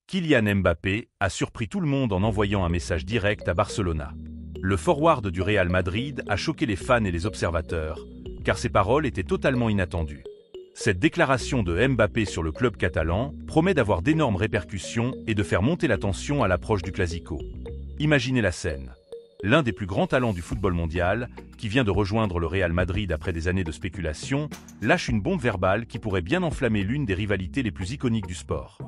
Kylian Mbappé a surpris tout le monde en envoyant un message direct à Barcelona. Le forward du Real Madrid a choqué les fans et les observateurs, car ses paroles étaient totalement inattendues. Cette déclaration de Mbappé sur le club catalan promet d'avoir d'énormes répercussions et de faire monter la tension à l'approche du Clasico. Imaginez la scène. L'un des plus grands talents du football mondial, qui vient de rejoindre le Real Madrid après des années de spéculation, lâche une bombe verbale qui pourrait bien enflammer l'une des rivalités les plus iconiques du sport.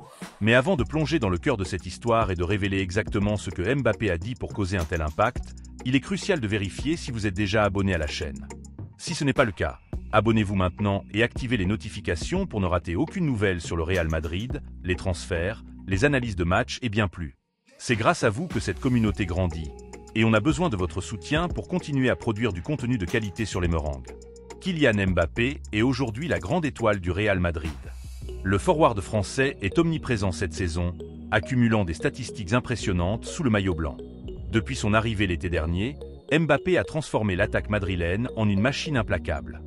Mais avant de plonger dans le cœur de cette histoire et de révéler exactement ce que Mbappé a dit pour causer un tel impact, il est crucial de vérifier si vous êtes déjà abonné à la chaîne. Si ce n'est pas le cas, abonnez-vous maintenant et activez les notifications pour ne rater aucune nouvelle sur le Real Madrid, les transferts, les analyses de matchs et bien plus. C'est grâce à vous que cette communauté grandit. Et on a besoin de votre soutien pour continuer à produire du contenu de qualité sur les meringues. Kylian Mbappé est aujourd'hui la grande étoile du Real Madrid. Le forward français est omniprésent cette saison, accumulant des statistiques impressionnantes sous le maillot blanc. Depuis son arrivée l'été dernier, Mbappé a transformé l'attaque madrilène en une machine implacable.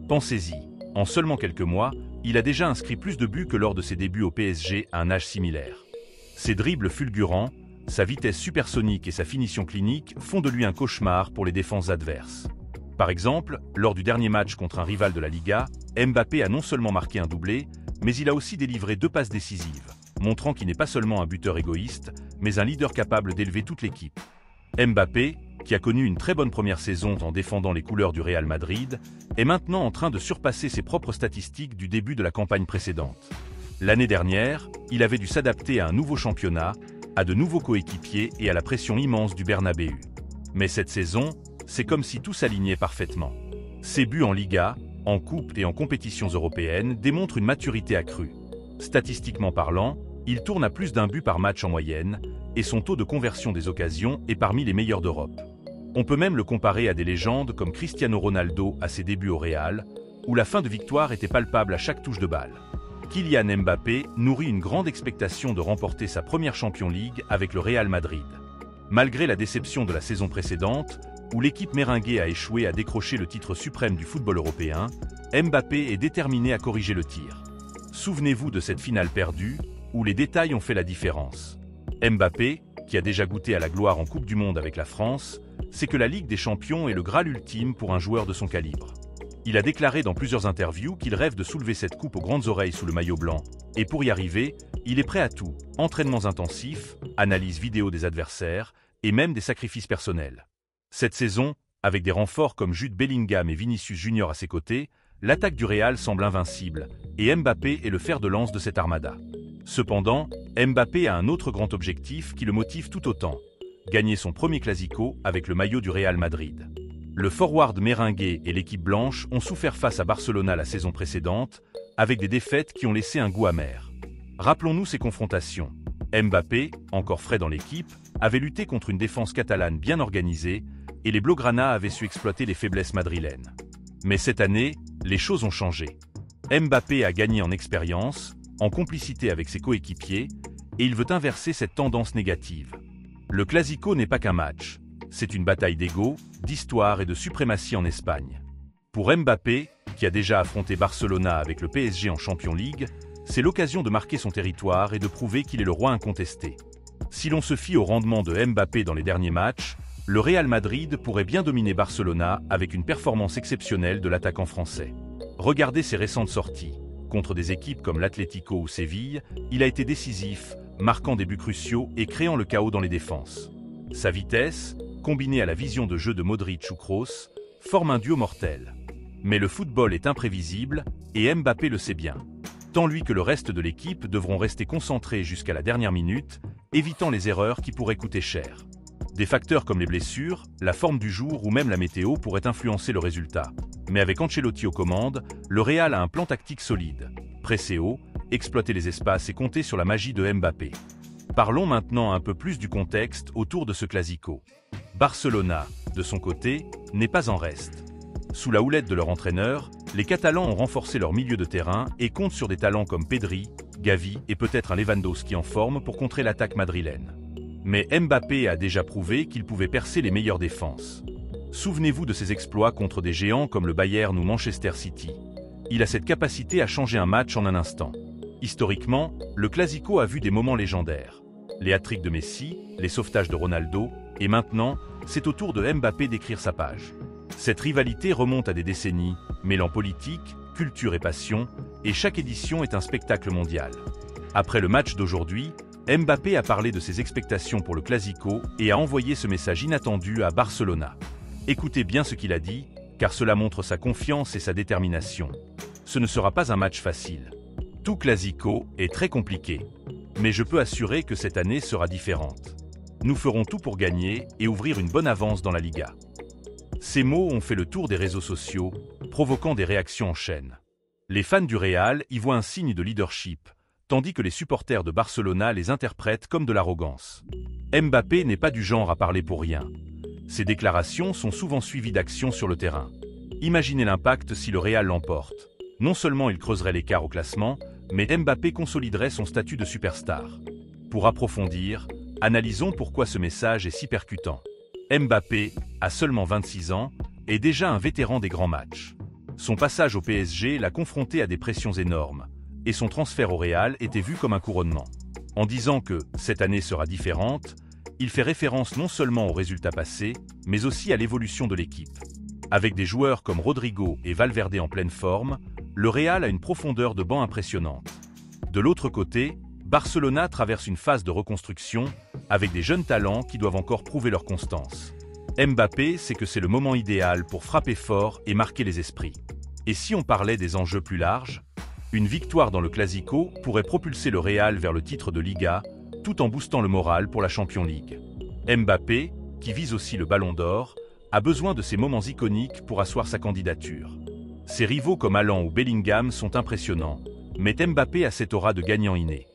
Pensez-y, en seulement quelques mois, il a déjà inscrit plus de buts que lors de ses débuts au PSG à un âge similaire. Ses dribbles fulgurants, sa vitesse supersonique et sa finition clinique font de lui un cauchemar pour les défenses adverses. Par exemple, lors du dernier match contre un rival de la Liga, Mbappé a non seulement marqué un doublé, mais il a aussi délivré 2 passes décisives, montrant qu'il n'est pas seulement un buteur égoïste, mais un leader capable d'élever toute l'équipe. Mbappé, qui a connu une très bonne première saison en défendant les couleurs du Real Madrid, est maintenant en train de surpasser ses propres statistiques du début de la campagne précédente. L'année dernière, il avait dû s'adapter à un nouveau championnat, à de nouveaux coéquipiers et à la pression immense du Bernabéu. Mais cette saison, c'est comme si tout s'alignait parfaitement. Ses buts en Liga, en Coupe et en compétitions européennes démontrent une maturité accrue. Statistiquement parlant, il tourne à plus d'un but par match en moyenne, et son taux de conversion des occasions est parmi les meilleurs d'Europe. On peut même le comparer à des légendes comme Cristiano Ronaldo à ses débuts au Real, où la fin de victoire était palpable à chaque touche de balle. Kylian Mbappé nourrit une grande expectation de remporter sa première Champions League avec le Real Madrid. Malgré la déception de la saison précédente, où l'équipe méringuée a échoué à décrocher le titre suprême du football européen, Mbappé est déterminé à corriger le tir. Souvenez-vous de cette finale perdue, où les détails ont fait la différence. Mbappé, qui a déjà goûté à la gloire en Coupe du Monde avec la France, sait que la Ligue des Champions est le Graal ultime pour un joueur de son calibre. Il a déclaré dans plusieurs interviews qu'il rêve de soulever cette coupe aux grandes oreilles sous le maillot blanc, et pour y arriver, il est prêt à tout, entraînements intensifs, analyse vidéo des adversaires, et même des sacrifices personnels. Cette saison, avec des renforts comme Jude Bellingham et Vinicius Junior à ses côtés, l'attaque du Real semble invincible, et Mbappé est le fer de lance de cette armada. Cependant, Mbappé a un autre grand objectif qui le motive tout autant, gagner son premier Clasico avec le maillot du Real Madrid. Le forward méringué et l'équipe blanche ont souffert face à Barcelona la saison précédente, avec des défaites qui ont laissé un goût amer. Rappelons-nous ces confrontations. Mbappé, encore frais dans l'équipe, avait lutté contre une défense catalane bien organisée, et les Blaugrana avaient su exploiter les faiblesses madrilènes. Mais cette année, les choses ont changé. Mbappé a gagné en expérience, en complicité avec ses coéquipiers, et il veut inverser cette tendance négative. Le Clasico n'est pas qu'un match. C'est une bataille d'ego, d'histoire et de suprématie en Espagne. Pour Mbappé, qui a déjà affronté Barcelona avec le PSG en Champions League, c'est l'occasion de marquer son territoire et de prouver qu'il est le roi incontesté. Si l'on se fie au rendement de Mbappé dans les derniers matchs, le Real Madrid pourrait bien dominer Barcelona avec une performance exceptionnelle de l'attaquant français. Regardez ses récentes sorties. Contre des équipes comme l'Atlético ou Séville, il a été décisif, marquant des buts cruciaux et créant le chaos dans les défenses. Sa vitesse, combinée à la vision de jeu de Modric ou Kroos, forme un duo mortel. Mais le football est imprévisible, et Mbappé le sait bien. Tant lui que le reste de l'équipe devront rester concentrés jusqu'à la dernière minute, évitant les erreurs qui pourraient coûter cher. Des facteurs comme les blessures, la forme du jour ou même la météo pourraient influencer le résultat. Mais avec Ancelotti aux commandes, le Real a un plan tactique solide. Presser haut, exploiter les espaces et compter sur la magie de Mbappé. Parlons maintenant un peu plus du contexte autour de ce Clasico. Barcelona, de son côté, n'est pas en reste. Sous la houlette de leur entraîneur, les Catalans ont renforcé leur milieu de terrain et comptent sur des talents comme Pedri, Gavi et peut-être un Lewandowski en forme pour contrer l'attaque madrilène. Mais Mbappé a déjà prouvé qu'il pouvait percer les meilleures défenses. Souvenez-vous de ses exploits contre des géants comme le Bayern ou Manchester City. Il a cette capacité à changer un match en un instant. Historiquement, le Clasico a vu des moments légendaires. Les hat-tricks de Messi, les sauvetages de Ronaldo, et maintenant, c'est au tour de Mbappé d'écrire sa page. Cette rivalité remonte à des décennies, mêlant politique, culture et passion, et chaque édition est un spectacle mondial. Après le match d'aujourd'hui, Mbappé a parlé de ses expectations pour le Clasico et a envoyé ce message inattendu à Barcelona. Écoutez bien ce qu'il a dit, car cela montre sa confiance et sa détermination. Ce ne sera pas un match facile. Tout Clasico est très compliqué. Mais je peux assurer que cette année sera différente. Nous ferons tout pour gagner et ouvrir une bonne avance dans la Liga. Ces mots ont fait le tour des réseaux sociaux, provoquant des réactions en chaîne. Les fans du Real y voient un signe de leadership, tandis que les supporters de Barcelona les interprètent comme de l'arrogance. Mbappé n'est pas du genre à parler pour rien. Ses déclarations sont souvent suivies d'actions sur le terrain. Imaginez l'impact si le Real l'emporte. Non seulement il creuserait l'écart au classement, mais Mbappé consoliderait son statut de superstar. Pour approfondir, analysons pourquoi ce message est si percutant. Mbappé, à seulement 26 ans, est déjà un vétéran des grands matchs. Son passage au PSG l'a confronté à des pressions énormes, et son transfert au Real était vu comme un couronnement. En disant que « cette année sera différente », il fait référence non seulement aux résultats passés, mais aussi à l'évolution de l'équipe. Avec des joueurs comme Rodrigo et Valverde en pleine forme, le Real a une profondeur de banc impressionnante. De l'autre côté, Barcelona traverse une phase de reconstruction avec des jeunes talents qui doivent encore prouver leur constance. Mbappé sait que c'est le moment idéal pour frapper fort et marquer les esprits. Et si on parlait des enjeux plus larges, une victoire dans le Clasico pourrait propulser le Real vers le titre de Liga, tout en boostant le moral pour la Champions League. Mbappé, qui vise aussi le Ballon d'Or, a besoin de ces moments iconiques pour asseoir sa candidature. Ses rivaux comme Haaland ou Bellingham sont impressionnants, mais Mbappé a cette aura de gagnant inné.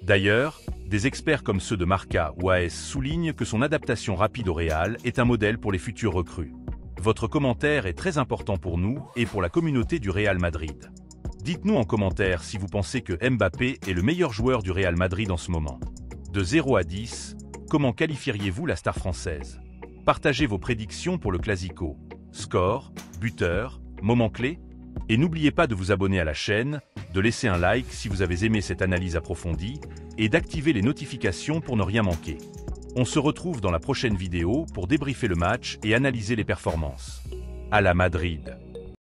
D'ailleurs, des experts comme ceux de Marca ou AS soulignent que son adaptation rapide au Real est un modèle pour les futurs recrues. Votre commentaire est très important pour nous et pour la communauté du Real Madrid. Dites-nous en commentaire si vous pensez que Mbappé est le meilleur joueur du Real Madrid en ce moment. De 0 à 10, comment qualifieriez-vous la star française? Partagez vos prédictions pour le Clasico. Score, buteur, moment clé? Et n'oubliez pas de vous abonner à la chaîne, de laisser un like si vous avez aimé cette analyse approfondie et d'activer les notifications pour ne rien manquer. On se retrouve dans la prochaine vidéo pour débriefer le match et analyser les performances. À la Madrid!